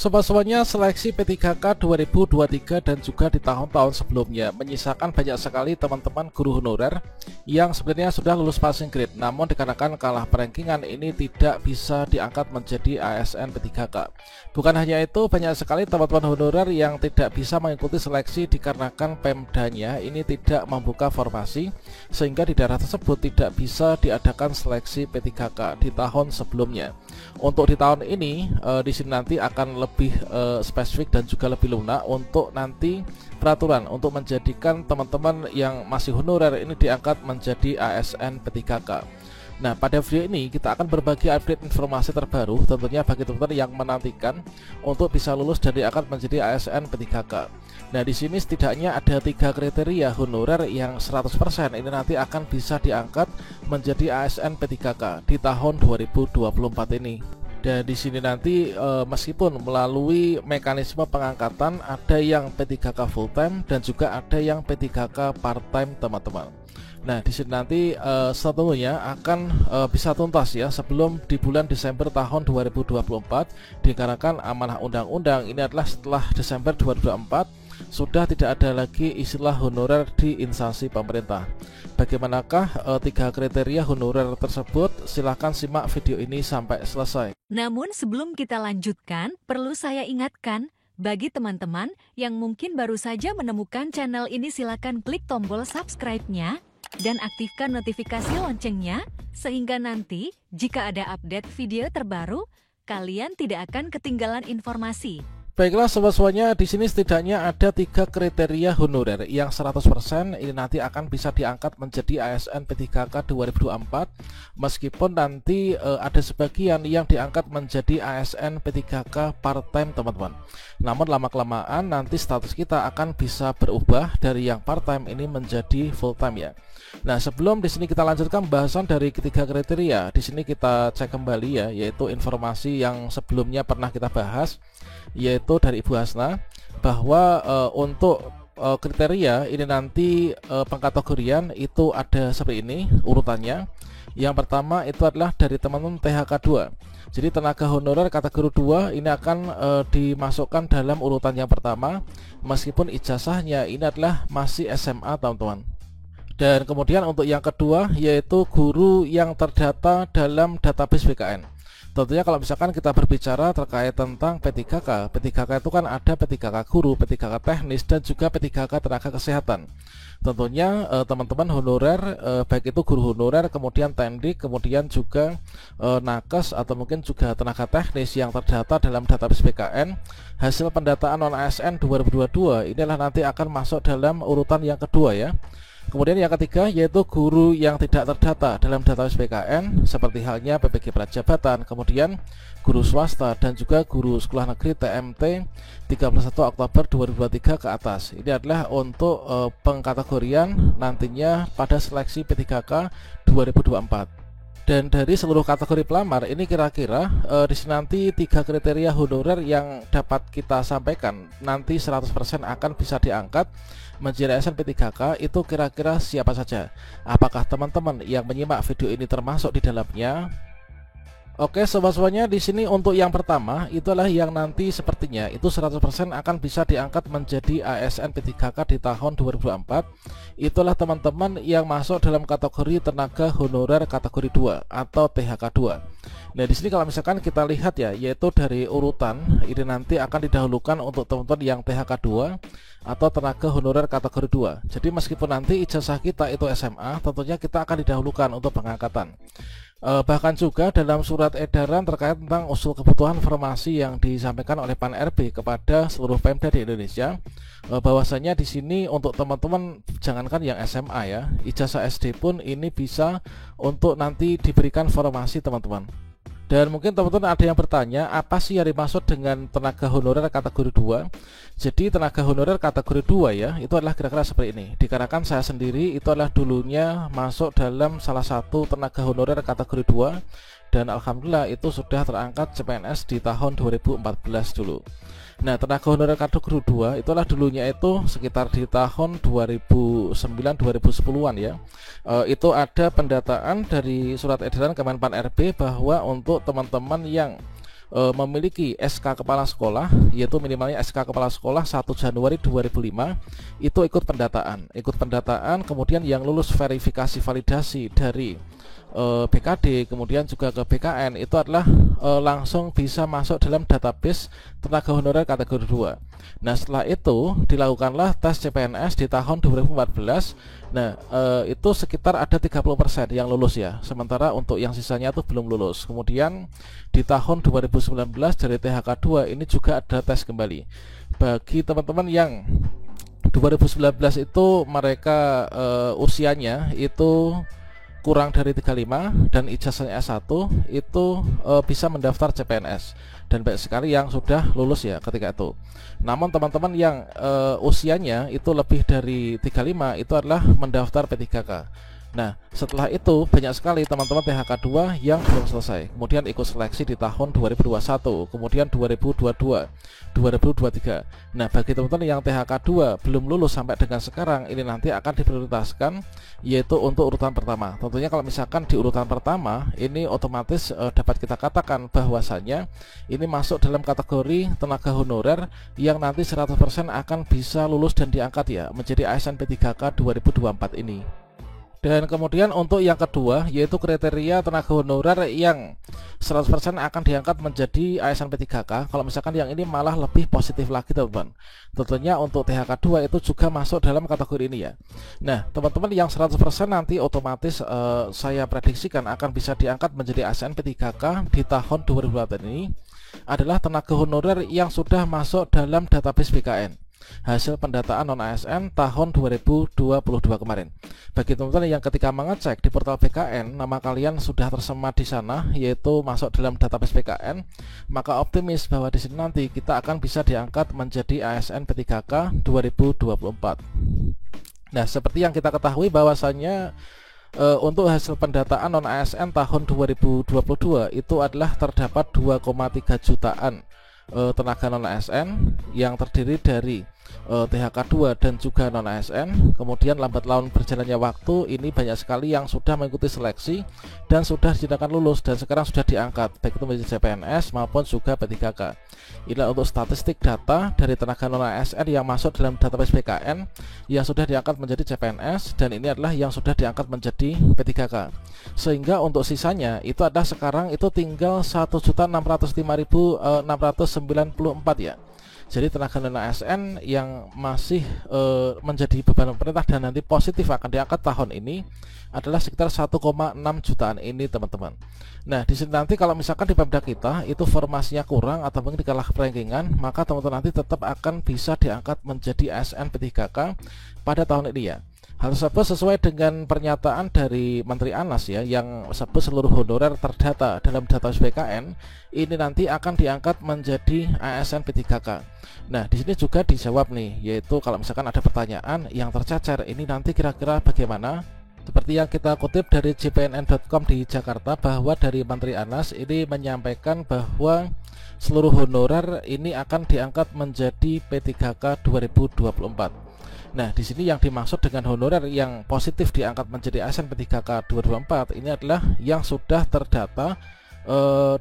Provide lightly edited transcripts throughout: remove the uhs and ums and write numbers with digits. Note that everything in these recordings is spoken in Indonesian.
Sobat-sobatnya, seleksi P3K 2023 dan juga di tahun-tahun sebelumnya menyisakan banyak sekali teman-teman guru honorer yang sebenarnya sudah lulus passing grade, namun dikarenakan kalah perankingan ini tidak bisa diangkat menjadi ASN P3K. Bukan hanya itu, banyak sekali teman-teman honorer yang tidak bisa mengikuti seleksi dikarenakan Pemdanya ini tidak membuka formasi, sehingga di daerah tersebut tidak bisa diadakan seleksi P3K di tahun sebelumnya. Untuk di tahun ini, di sini nanti akan lebih spesifik dan juga lebih lunak untuk nanti peraturan untuk menjadikan teman-teman yang masih honorer ini diangkat menjadi ASN P3K. Nah, pada video ini kita akan berbagi update informasi terbaru tentunya bagi teman-teman yang menantikan untuk bisa lulus dan diangkat menjadi ASN P3K. Nah, di sini setidaknya ada 3 kriteria honorer yang 100% ini nanti akan bisa diangkat menjadi ASN P3K di tahun 2024 ini. Dan di sini nanti meskipun melalui mekanisme pengangkatan ada yang P3K full time dan juga ada yang P3K part time, teman-teman. Nah, di sini nanti satunya akan bisa tuntas ya sebelum di bulan Desember tahun 2024 dikarenakan amanah undang-undang ini adalah setelah Desember 2024 sudah tidak ada lagi istilah honorer di instansi pemerintah. Bagaimanakah 3 kriteria honorer tersebut? Silahkan simak video ini sampai selesai. Namun sebelum kita lanjutkan, perlu saya ingatkan, bagi teman-teman yang mungkin baru saja menemukan channel ini, silakan klik tombol subscribe-nya dan aktifkan notifikasi loncengnya, sehingga nanti jika ada update video terbaru, kalian tidak akan ketinggalan informasi. Baiklah sobat-sobatnya, di sini setidaknya ada 3 kriteria honorer yang 100% ini nanti akan bisa diangkat menjadi ASN P3K 2024, meskipun nanti ada sebagian yang diangkat menjadi ASN P3K part-time, teman-teman. Namun lama-kelamaan nanti status kita akan bisa berubah dari yang part-time ini menjadi full-time ya. Nah, sebelum di sini kita lanjutkan pembahasan dari ketiga kriteria, di sini kita cek kembali ya, yaitu informasi yang sebelumnya pernah kita bahas, yaitu dari Ibu Hasna bahwa untuk kriteria ini nanti pengkategorian itu ada seperti ini urutannya. Yang pertama itu adalah dari teman-teman THK 2. Jadi tenaga honorer kategori 2 ini akan dimasukkan dalam urutan yang pertama meskipun ijazahnya ini adalah masih SMA, teman-teman. Dan kemudian untuk yang kedua yaitu guru yang terdata dalam database BKN. Tentunya kalau misalkan kita berbicara terkait tentang P3K, P3K itu kan ada P3K guru, P3K teknis, dan juga P3K tenaga kesehatan. Tentunya teman-teman honorer, baik itu guru honorer, kemudian tendik, kemudian juga nakes atau mungkin juga tenaga teknis yang terdata dalam database BKN, hasil pendataan non-ASN 2022 inilah nanti akan masuk dalam urutan yang kedua ya. Kemudian yang ketiga yaitu guru yang tidak terdata dalam database BKN seperti halnya PPG Prajabatan, kemudian guru swasta dan juga guru sekolah negeri TMT 31 Oktober 2023 ke atas. Ini adalah untuk pengkategorian nantinya pada seleksi P3K 2024. Dan dari seluruh kategori pelamar ini kira-kira di sini nanti 3 kriteria honorer yang dapat kita sampaikan nanti 100% akan bisa diangkat menjadi ASN P3K itu kira-kira siapa saja? Apakah teman-teman yang menyimak video ini termasuk di dalamnya? Oke sobat-sobatnya, di sini untuk yang pertama itulah yang nanti sepertinya itu 100% akan bisa diangkat menjadi ASN P3K di tahun 2024. Itulah teman-teman yang masuk dalam kategori tenaga honorer kategori 2 atau THK 2. Nah, di sini kalau misalkan kita lihat ya, yaitu dari urutan ini nanti akan didahulukan untuk teman-teman yang THK 2 atau tenaga honorer kategori 2. Jadi meskipun nanti ijazah kita itu SMA, tentunya kita akan didahulukan untuk pengangkatan. Bahkan juga dalam surat edaran terkait tentang usul kebutuhan formasi yang disampaikan oleh Pan RB kepada seluruh Pemda di Indonesia, bahwasanya di sini untuk teman-teman jangankan yang SMA ya, ijazah SD pun ini bisa untuk nanti diberikan formasi, teman-teman. Dan mungkin teman-teman ada yang bertanya, apa sih yang dimaksud dengan tenaga honorer kategori 2? Jadi tenaga honorer kategori 2 ya, itu adalah kira-kira seperti ini. Dikarenakan saya sendiri itu adalah dulunya masuk dalam salah satu tenaga honorer kategori 2 dan alhamdulillah itu sudah terangkat CPNS di tahun 2014 dulu. Nah, tenaga honorer kategori 2 itulah dulunya itu sekitar di tahun 2009-2010-an ya. Itu ada pendataan dari surat edaran Kemenpan RB bahwa untuk teman-teman yang memiliki SK kepala sekolah, yaitu minimalnya SK kepala sekolah 1 Januari 2005, itu ikut pendataan, kemudian yang lulus verifikasi validasi dari BKD kemudian juga ke BKN itu adalah langsung bisa masuk dalam database tenaga honorer kategori 2. Nah, setelah itu dilakukanlah tes CPNS di tahun 2014. Nah, itu sekitar ada 30% yang lulus ya. Sementara untuk yang sisanya itu belum lulus. Kemudian di tahun 2019 dari THK 2 ini juga ada tes kembali. Bagi teman-teman yang 2019 itu mereka usianya itu kurang dari 35 dan ijazahnya S1 itu bisa mendaftar CPNS, dan banyak sekali yang sudah lulus ya ketika itu. Namun teman-teman yang usianya itu lebih dari 35 itu adalah mendaftar P3K. Nah, setelah itu banyak sekali teman-teman THK 2 yang belum selesai, kemudian ikut seleksi di tahun 2021, kemudian 2022, 2023. Nah, bagi teman-teman yang THK 2 belum lulus sampai dengan sekarang, ini nanti akan diprioritaskan yaitu untuk urutan pertama. Tentunya kalau misalkan di urutan pertama ini otomatis dapat kita katakan bahwasannya ini masuk dalam kategori tenaga honorer yang nanti 100% akan bisa lulus dan diangkat ya menjadi ASN P3K 2024 ini. Dan kemudian untuk yang kedua yaitu kriteria tenaga honorer yang 100% akan diangkat menjadi ASN P3K. Kalau misalkan yang ini malah lebih positif lagi teman-teman. Tentunya untuk THK 2 itu juga masuk dalam kategori ini ya. Nah, teman-teman yang 100% nanti otomatis saya prediksikan akan bisa diangkat menjadi ASN P3K di tahun 2024 ini adalah tenaga honorer yang sudah masuk dalam database BKN hasil pendataan non-ASN tahun 2022 kemarin. Bagi teman-teman yang ketika mengecek di portal BKN nama kalian sudah tersemat di sana yaitu masuk dalam database BKN, maka optimis bahwa di sini nanti kita akan bisa diangkat menjadi ASN P3K 2024. Nah, seperti yang kita ketahui bahwasannya untuk hasil pendataan non-ASN tahun 2022 itu adalah terdapat 2,3 jutaan tenaga non-ASN yang terdiri dari THK 2 dan juga non-ASN. Kemudian lambat laun berjalannya waktu ini banyak sekali yang sudah mengikuti seleksi dan sudah dinyatakan lulus dan sekarang sudah diangkat baik itu menjadi CPNS maupun juga P3K. Inilah untuk statistik data dari tenaga non-ASN yang masuk dalam database BKN yang sudah diangkat menjadi CPNS, dan ini adalah yang sudah diangkat menjadi P3K. Sehingga untuk sisanya itu ada sekarang itu tinggal 1.605.694 ya. Jadi tenaga non-ASN yang masih menjadi beban pemerintah dan nanti positif akan diangkat tahun ini adalah sekitar 1,6 jutaan ini teman-teman. Nah, di sini nanti kalau misalkan di Pemda kita itu formasinya kurang atau mungkin dikalah rankingan, maka teman-teman nanti tetap akan bisa diangkat menjadi ASN P3K pada tahun ini ya. Hal tersebut sesuai dengan pernyataan dari Menteri Anas ya, yang sebut seluruh honorer terdata dalam database BKN ini nanti akan diangkat menjadi ASN P3K. Nah, di sini juga dijawab nih, yaitu kalau misalkan ada pertanyaan yang tercecer ini nanti kira-kira bagaimana? Seperti yang kita kutip dari jpnn.com di Jakarta, bahwa dari Menteri Anas ini menyampaikan bahwa seluruh honorer ini akan diangkat menjadi P3K 2024. Nah, di sini yang dimaksud dengan honorer yang positif diangkat menjadi ASN P3K 2024 ini adalah yang sudah terdata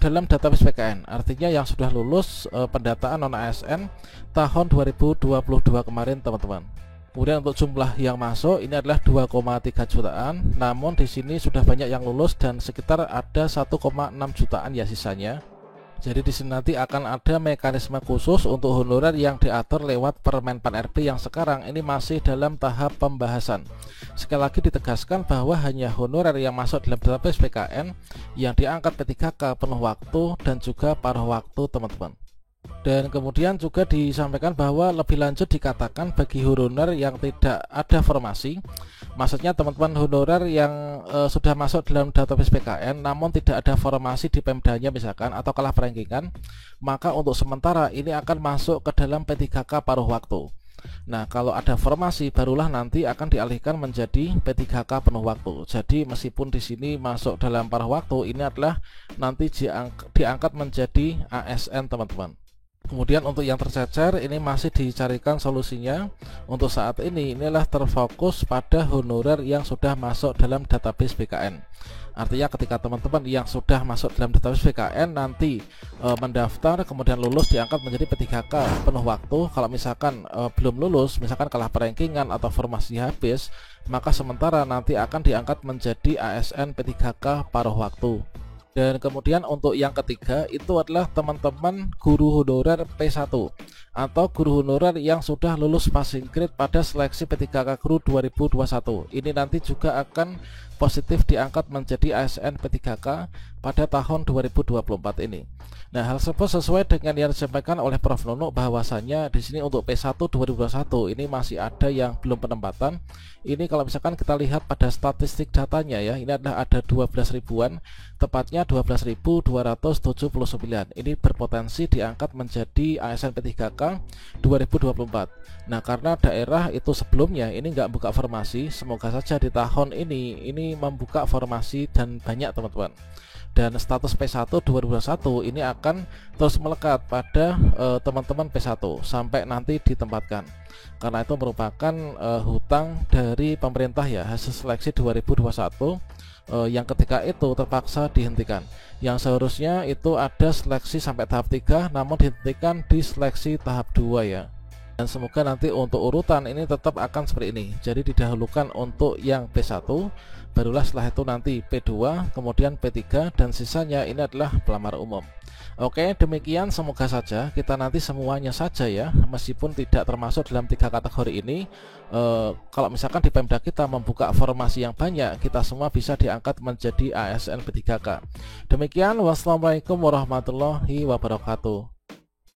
dalam database BKN, artinya yang sudah lulus pendataan non-ASN tahun 2022 kemarin teman-teman. Kemudian untuk jumlah yang masuk ini adalah 2,3 jutaan, namun di sini sudah banyak yang lulus dan sekitar ada 1,6 jutaan ya sisanya. Jadi di sini nanti akan ada mekanisme khusus untuk honorer yang diatur lewat Permen Pan RB yang sekarang ini masih dalam tahap pembahasan. Sekali lagi ditegaskan bahwa hanya honorer yang masuk dalam database PKN yang diangkat P3K penuh waktu dan juga paruh waktu teman-teman. Dan kemudian juga disampaikan bahwa lebih lanjut dikatakan bagi honorer yang tidak ada formasi, maksudnya teman-teman honorer yang sudah masuk dalam database PKN namun tidak ada formasi di Pemdanya misalkan atau kalah rankingan, maka untuk sementara ini akan masuk ke dalam P3K paruh waktu. Nah, kalau ada formasi barulah nanti akan dialihkan menjadi P3K penuh waktu. Jadi meskipun di sini masuk dalam paruh waktu, ini adalah nanti diangkat menjadi ASN teman-teman. Kemudian untuk yang tercecer ini masih dicarikan solusinya. Untuk saat ini inilah terfokus pada honorer yang sudah masuk dalam database BKN. Artinya ketika teman-teman yang sudah masuk dalam database BKN nanti mendaftar kemudian lulus diangkat menjadi P3K penuh waktu. Kalau misalkan belum lulus, misalkan kalah perankingan atau formasi habis, maka sementara nanti akan diangkat menjadi ASN P3K paruh waktu. Dan kemudian untuk yang ketiga itu adalah teman-teman guru honorer P1 atau guru honorer yang sudah lulus passing grade pada seleksi P3K Guru 2021. Ini nanti juga akan positif diangkat menjadi ASN P3K pada tahun 2024 ini. Nah, hal tersebut sesuai dengan yang disampaikan oleh Prof. Nunuk bahwasannya di sini untuk P1 2021 ini masih ada yang belum penempatan. Ini kalau misalkan kita lihat pada statistik datanya ya, ini adalah ada 12 ribuan, tepatnya 12.279. Ini berpotensi diangkat menjadi ASN P3K 2024. Nah, karena daerah itu sebelumnya ini nggak buka formasi, semoga saja di tahun ini membuka formasi dan banyak teman-teman. Dan status P1 2021 ini akan terus melekat pada teman-teman P1 sampai nanti ditempatkan. Karena itu merupakan hutang dari pemerintah ya, hasil seleksi 2021 yang ketika itu terpaksa dihentikan. Yang seharusnya itu ada seleksi sampai tahap 3 namun dihentikan di seleksi tahap 2 ya. Dan semoga nanti untuk urutan ini tetap akan seperti ini. Jadi didahulukan untuk yang P1, barulah setelah itu nanti P2, kemudian P3, dan sisanya ini adalah pelamar umum. Oke, demikian semoga saja kita nanti semuanya saja ya, meskipun tidak termasuk dalam 3 kategori ini, kalau misalkan di Pemda kita membuka formasi yang banyak, kita semua bisa diangkat menjadi ASN P3K. Demikian, wassalamualaikum warahmatullahi wabarakatuh.